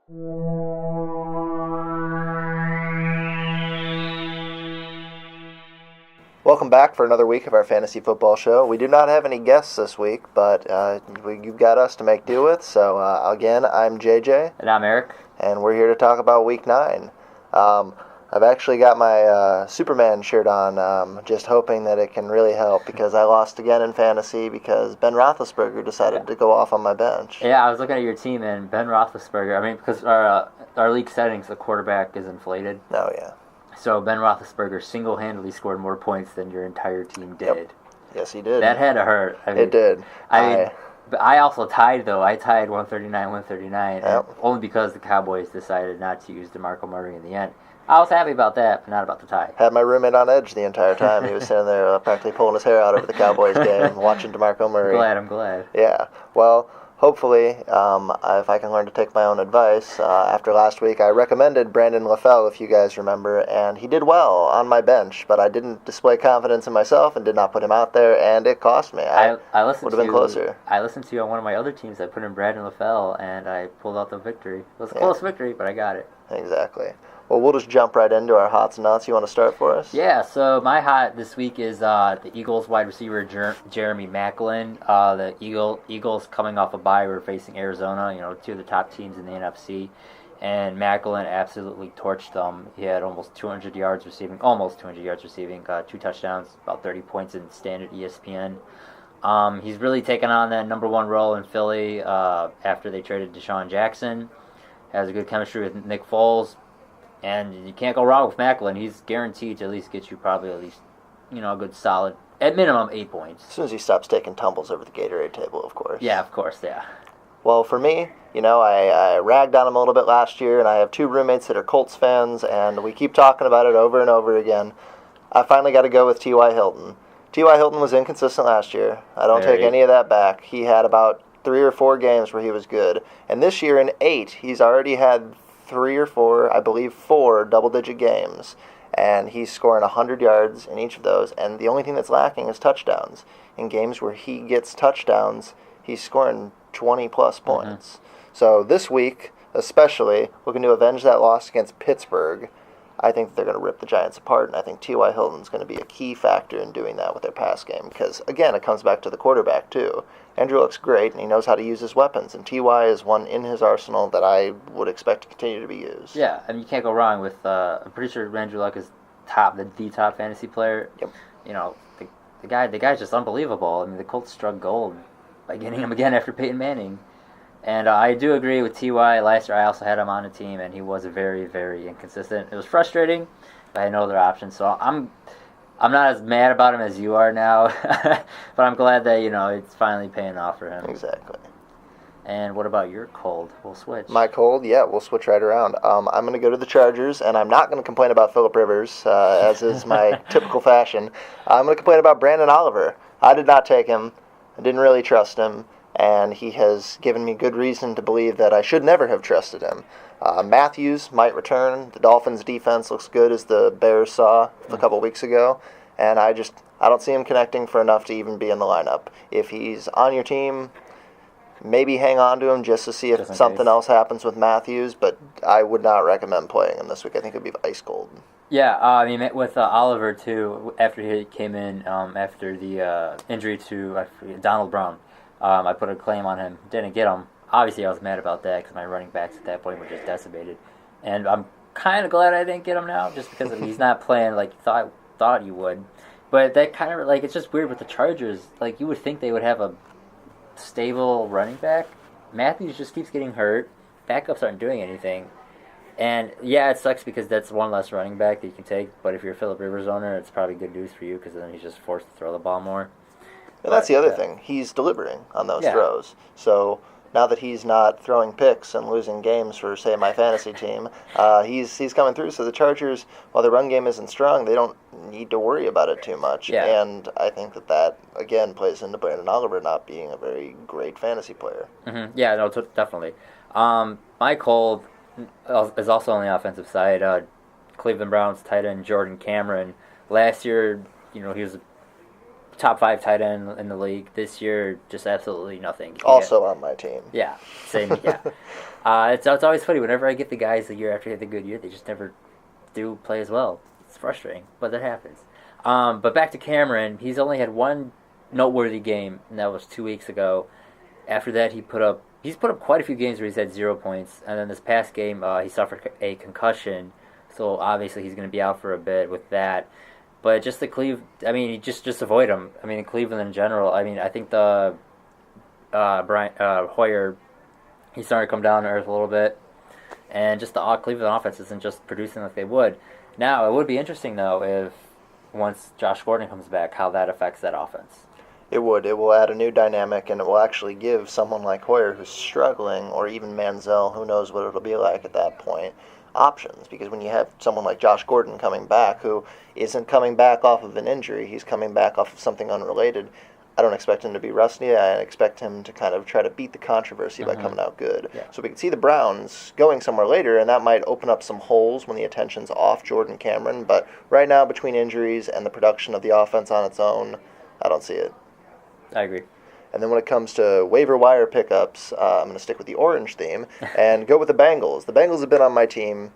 Welcome back for another week of our fantasy football show. We do not have any guests this week, but you've got us to make do with. So again, I'm JJ. And I'm Eric. And we're here to talk about Week 9. I've actually got my Superman shirt on, just hoping that it can really help, because I lost again in fantasy because Ben Roethlisberger decided to go off on my bench. Yeah, I was looking at your team, and Ben Roethlisberger, because our league settings, the quarterback is inflated. Oh, yeah. So Ben Roethlisberger single-handedly scored more points than your entire team did. Yep. Yes, he did. That had to hurt. It did. But I also tied, though. I tied 139, Yep. only because the Cowboys decided not to use DeMarco Murray in the end. I was happy about that, but not about the tie. Had my roommate on edge the entire time. He was sitting there practically pulling his hair out over the Cowboys game, watching DeMarco Murray. I'm glad. Yeah. Well, hopefully, if I can learn to take my own advice. After last week, I recommended Brandon LaFell, if you guys remember, and he did well on my bench, but I didn't display confidence in myself and did not put him out there, and it cost me. I would have been closer. I listened to you on one of my other teams. I put in Brandon LaFell, and I pulled out the victory. It was a close victory, but I got it. Exactly. Well, we'll just jump right into our hots and nuts. You want to start for us? Yeah, so my hot this week is the Eagles wide receiver Jeremy Maclin. The Eagles coming off a bye were facing Arizona, two of the top teams in the NFC, and Maclin absolutely torched them. He had almost 200 yards receiving, 2 touchdowns, about 30 points in standard ESPN. He's really taken on that number one role in Philly after they traded Deshaun Jackson. Has a good chemistry with Nick Foles. And you can't go wrong with Maclin. He's guaranteed to at least get you probably at least, a good solid, at minimum, 8 points. As soon as he stops taking tumbles over the Gatorade table, of course. Yeah, of course, yeah. Well, for me, I ragged on him a little bit last year, and I have 2 roommates that are Colts fans, and we keep talking about it over and over again. I finally got to go with T.Y. Hilton. T.Y. Hilton was inconsistent last year. I don't take any of that back. He had about 3 or 4 games where he was good. And this year in 8, he's already had 3 or 4, I believe 4 double-digit games, and he's scoring 100 yards in each of those, and the only thing that's lacking is touchdowns. In games where he gets touchdowns, he's scoring 20-plus points. So this week, especially, looking to avenge that loss against Pittsburgh, I think they're going to rip the Giants apart, and I think T.Y. Hilton's going to be a key factor in doing that with their pass game, because, again, it comes back to the quarterback, too. Andrew looks great, and he knows how to use his weapons, and T.Y. is one in his arsenal that I would expect to continue to be used. Yeah, and you can't go wrong with, I'm pretty sure Andrew Luck is the top fantasy player. Yep. The guy's just unbelievable. The Colts struck gold by getting him again after Peyton Manning. And I do agree with T.Y. Last year I also had him on a team, and he was very, very inconsistent. It was frustrating, but I had no other options. So I'm not as mad about him as you are now, but I'm glad that, it's finally paying off for him. Exactly. And what about your cold? We'll switch. My cold? Yeah, we'll switch right around. I'm going to go to the Chargers, and I'm not going to complain about Phillip Rivers, as is my typical fashion. I'm going to complain about Brandon Oliver. I did not take him. I didn't really trust him, and he has given me good reason to believe that I should never have trusted him. Matthews might return. The Dolphins' defense looks good, as the Bears saw a couple weeks ago, and I don't see him connecting for enough to even be in the lineup. If he's on your team, maybe hang on to him just to see if something else happens with Matthews, but I would not recommend playing him this week. I think it would be ice cold. Yeah, with Oliver, too, after he came in, after the injury to Donald Brown, I put a claim on him, didn't get him. Obviously, I was mad about that because my running backs at that point were just decimated. And I'm kind of glad I didn't get him now, just because he's not playing like thought he would. But that kind of, it's just weird with the Chargers. You would think they would have a stable running back. Matthews just keeps getting hurt. Backups aren't doing anything. And, yeah, it sucks because that's one less running back that you can take. But if you're a Phillip Rivers owner, it's probably good news for you because then he's just forced to throw the ball more. And that's the other thing. He's delivering on those throws. So now that he's not throwing picks and losing games for, say, my fantasy team, he's coming through. So the Chargers, while the run game isn't strong, they don't need to worry about it too much. Yeah. And I think that, again, plays into Brandon Oliver not being a very great fantasy player. Mm-hmm. Yeah, no, definitely. My cold is also on the offensive side. Cleveland Browns tight end Jordan Cameron. Last year, he was top 5 tight end in the league. This year, just absolutely nothing. Also on my team. Yeah, same. Yeah, it's always funny whenever I get the guys the year after they have a good year, they just never do play as well. It's frustrating, but that happens. But back to Cameron, he's only had one noteworthy game, and that was 2 weeks ago. After that, he's put up quite a few games where he's had 0 points, and then this past game, he suffered a concussion, so obviously he's going to be out for a bit with that. But just just avoid him. I mean, Cleveland in general. I mean, I think the Hoyer, he's starting to come down to earth a little bit, and just the Cleveland offense isn't just producing like they would. Now, it would be interesting though if once Josh Gordon comes back, how that affects that offense. It would. It will add a new dynamic, and it will actually give someone like Hoyer who's struggling, or even Manziel, who knows what it'll be like at that point, options. Because when you have someone like Josh Gordon coming back, who isn't coming back off of an injury, he's coming back off of something unrelated, I don't expect him to be rusty. I expect him to kind of try to beat the controversy by coming out good. Yeah. So we can see the Browns going somewhere later, and that might open up some holes when the attention's off Jordan Cameron. But right now, between injuries and the production of the offense on its own, I don't see it. I agree. And then when it comes to waiver wire pickups, I'm going to stick with the orange theme and go with the Bengals. The Bengals have been on my team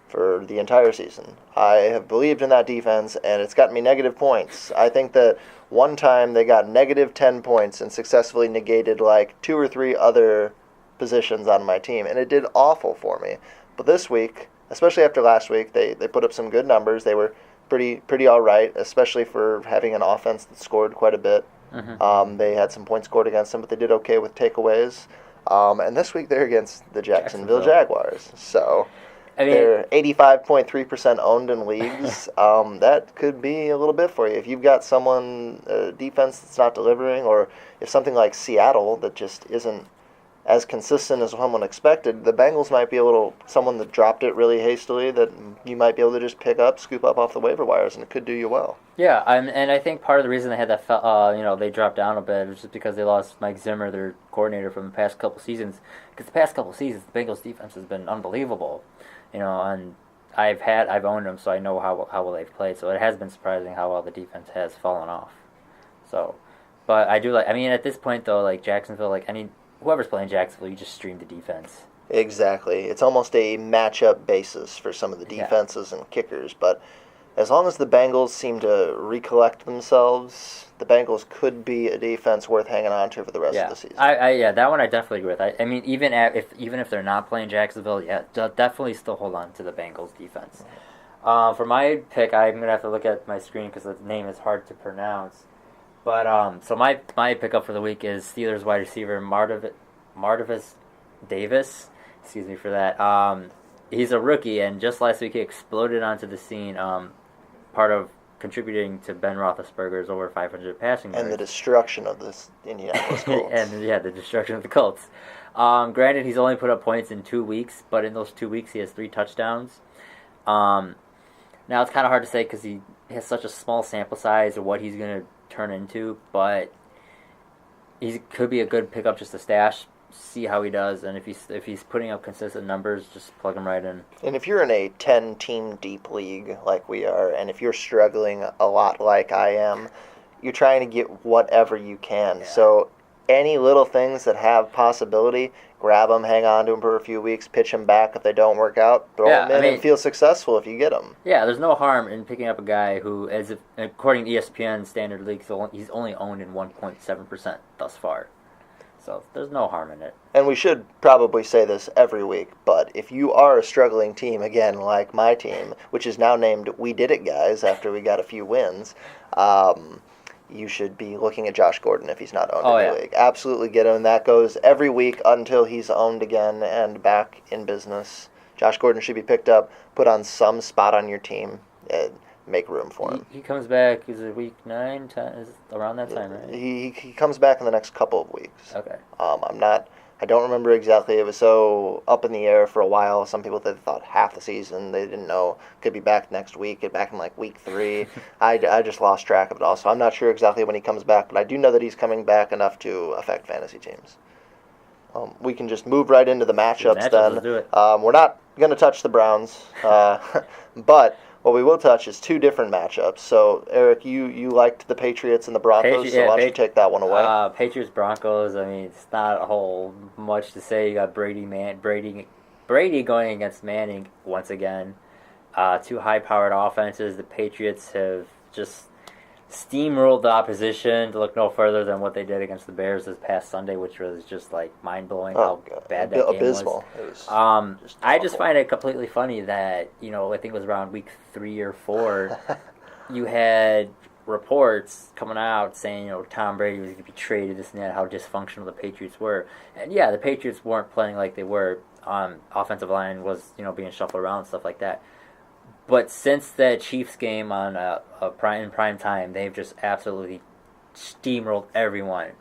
for the entire season. I have believed in that defense, and it's gotten me negative points. I think that one time they got negative 10 points and successfully negated like 2 or 3 other positions on my team, and it did awful for me. But this week, especially after last week, they put up some good numbers. They were pretty all right, especially for having an offense that scored quite a bit. They had some points scored against them, but they did okay with takeaways. And this week they're against the Jacksonville Jaguars. So they're 85.3% owned in leagues. That could be a little bit for you. If you've got someone, defense that's not delivering, or if something like Seattle that just isn't as consistent as someone expected, the Bengals might be someone that dropped it really hastily that you might be able to just scoop up off the waiver wires, and it could do you well. Yeah, and I think part of the reason they had that, they dropped down a bit was just because they lost Mike Zimmer, their coordinator, from the past couple seasons. Because the past couple seasons, the Bengals defense has been unbelievable, and I've owned them, so I know how well they've played. So it has been surprising how well the defense has fallen off. So, but I do at this point though, like Jacksonville, whoever's playing Jacksonville, you just stream the defense. Exactly. It's almost a matchup basis for some of the defenses and kickers, but as long as the Bengals seem to recollect themselves, the Bengals could be a defense worth hanging on to for the rest of the season. That one I definitely agree with. I mean, even if they're not playing Jacksonville, definitely still hold on to the Bengals defense. For my pick, I'm going to have to look at my screen because the name is hard to pronounce. But so my pickup for the week is Steelers wide receiver Martavis Davis. Excuse me for that. He's a rookie, and just last week he exploded onto the scene. Part of contributing to Ben Roethlisberger's over 500 passing yards. And the destruction of this Indianapolis Colts. The destruction of the Colts. Granted, he's only put up points in 2 weeks, but in those 2 weeks he has 3 touchdowns. Now it's kind of hard to say because he has such a small sample size of what he's going to turn into, but he could be a good pickup just to stash, see how he does, and if he's putting up consistent numbers, just plug him right in. And if you're in a 10-team deep league like we are, and if you're struggling a lot like I am, you're trying to get whatever you can. Yeah. So any little things that have possibility, grab them, hang on to them for a few weeks, pitch them back if they don't work out, throw them in and feel successful if you get them. Yeah, there's no harm in picking up a guy who, according to ESPN Standard League, he's only owned in 1.7% thus far. So there's no harm in it. And we should probably say this every week, but if you are a struggling team, again, like my team, which is now named We Did It Guys after we got a few wins, you should be looking at Josh Gordon if he's not owned in the league. Absolutely get him. That goes every week until he's owned again and back in business. Josh Gordon should be picked up, put on some spot on your team, and make room for him. He comes back, is it week 9, 10, is around that time, right? He comes back in the next couple of weeks. Okay. I don't remember exactly. It was so up in the air for a while. Some people thought half the season. They didn't know. Could be back next week. Get back in week 3. I just lost track of it all. So I'm not sure exactly when he comes back, but I do know that he's coming back enough to affect fantasy teams. We can just move right into the matchups then. Let's do it. We're not going to touch the Browns, but what we will touch is two different matchups. So, Eric, you liked the Patriots and the Broncos, so why don't you take that one away? Patriots Broncos. I mean, it's not a whole much to say. You got Brady going against Manning once again. Two high-powered offenses. The Patriots have just steamrolled the opposition to look no further than what they did against the Bears this past Sunday, which was just like mind-blowing how bad that game abysmal. Was. I just find it completely funny that, I think it was around week 3 or 4, you had reports coming out saying, Tom Brady was going to be traded, this and that, how dysfunctional the Patriots were. And yeah, the Patriots weren't playing like they were. Offensive line was, being shuffled around and stuff like that. But since that Chiefs game on in prime time, they've just absolutely steamrolled everyone.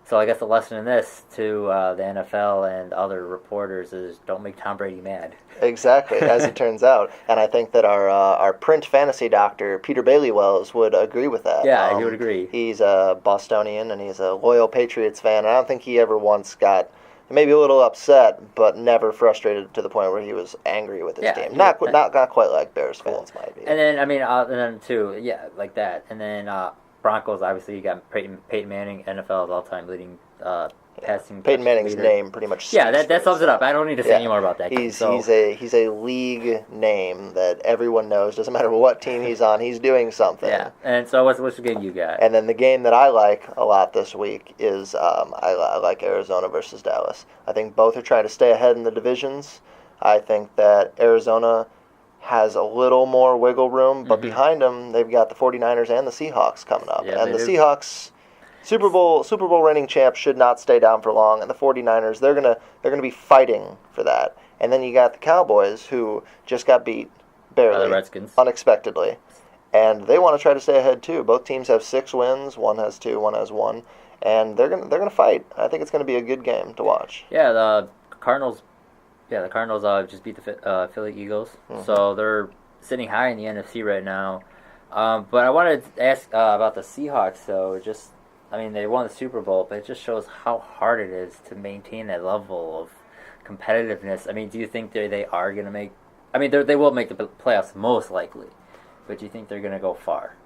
So I guess the lesson in this to the NFL and other reporters is don't make Tom Brady mad. Exactly, as it turns out. And I think that our print fantasy doctor, Peter Bailey-Wells, would agree with that. Yeah, he would agree. He's a Bostonian, and he's a loyal Patriots fan. And I don't think he ever once got maybe a little upset, but never frustrated to the point where he was angry with his team. Not quite like Bears fans might be. And then, and then too, like that. And then Broncos, obviously, you got Peyton Manning, NFL's all-time leading passing. Peyton Manning's leader. name pretty much. That sums it up. I don't need to say any more about that. He's a league name that everyone knows. Doesn't matter what team he's on, he's doing something. Yeah. And so what's the game you got? And then the game that I like a lot this week is I like Arizona versus Dallas. I think both are trying to stay ahead in the divisions. I think that Arizona has a little more wiggle room, but behind them they've got the 49ers and the Seahawks coming up. Yeah, and the Seahawks, Super Bowl reigning champs, should not stay down for long, and the 49ers, they're gonna be fighting for that. And then you got the Cowboys, who just got beat barely, the Redskins, unexpectedly, and they want to try to stay ahead too. Both teams have 6 wins. One has 2, one has 1, and they're gonna fight. I think it's gonna be a good game to watch. Yeah, the Cardinals. Yeah, the Cardinals just beat the Philly Eagles, so they're sitting high in the NFC right now. But I wanted to ask about the Seahawks, though. They won the Super Bowl, but it just shows how hard it is to maintain that level of competitiveness. Do you think they are going to make... they will make the playoffs most likely, but do you think they're going to go far?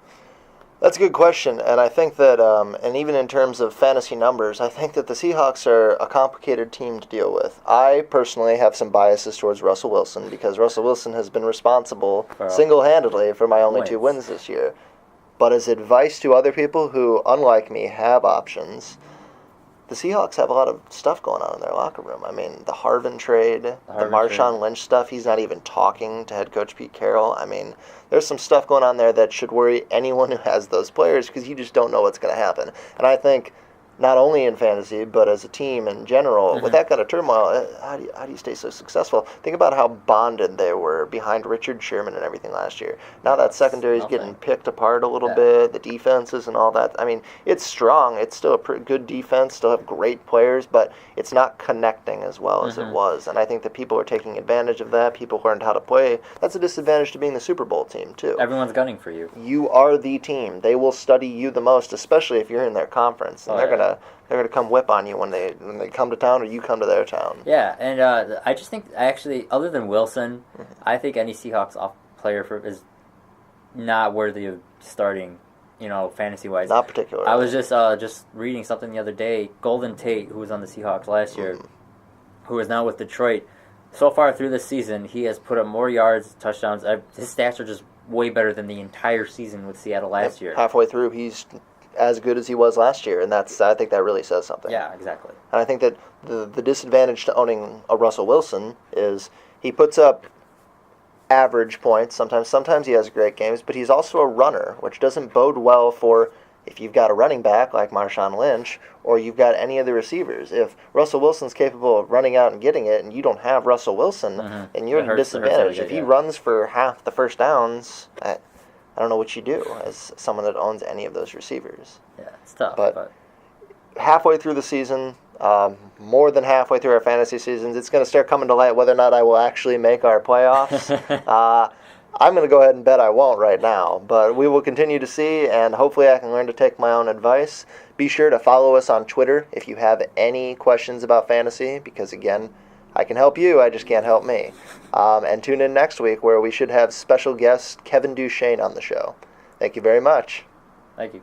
That's a good question, and I think that, and even in terms of fantasy numbers, I think that the Seahawks are a complicated team to deal with. I personally have some biases towards Russell Wilson, because Russell Wilson has been responsible single-handedly for my only 2 wins this year. But as advice to other people who, unlike me, have options, the Seahawks have a lot of stuff going on in their locker room. The Harvin trade, the Marshawn Lynch stuff, he's not even talking to head coach Pete Carroll. There's some stuff going on there that should worry anyone who has those players, because you just don't know what's going to happen. And I think not only in fantasy, but as a team in general, with that kind of turmoil, how do you stay so successful? Think about how bonded they were behind Richard Sherman and everything last year. Now that secondary is getting picked apart a little bit, the defenses and all that. It's strong. It's still a pretty good defense, still have great players, but it's not connecting as well as it was. And I think that people are taking advantage of that. People learned how to play. That's a disadvantage to being the Super Bowl team, too. Everyone's gunning for you. You are the team. They will study you the most, especially if you're in their conference. And they're gonna come whip on you when they come to town or you come to their town. Yeah, and I just think other than Wilson, I think any Seahawks player is not worthy of starting. Fantasy wise, not particularly. I was just reading something the other day. Golden Tate, who was on the Seahawks last year, who is now with Detroit, so far through this season, he has put up more yards, touchdowns. His stats are just way better than the entire season with Seattle last year. Halfway through, he's as good as he was last year, and I think that really says something. Yeah, exactly. And I think that the disadvantage to owning a Russell Wilson is he puts up average points. Sometimes he has great games, but he's also a runner, which doesn't bode well for if you've got a running back like Marshawn Lynch or you've got any of the receivers. If Russell Wilson's capable of running out and getting it and you don't have Russell Wilson, then you're at a disadvantage. If he runs for half the first downs, I don't know what you do as someone that owns any of those receivers. Yeah, it's tough. But halfway through the season, more than halfway through our fantasy seasons, it's going to start coming to light whether or not I will actually make our playoffs. I'm going to go ahead and bet I won't right now, but we will continue to see, and hopefully I can learn to take my own advice. Be sure to follow us on Twitter if you have any questions about fantasy, because again, I can help you, I just can't help me. And tune in next week where we should have special guest Kevin Duchesne on the show. Thank you very much. Thank you.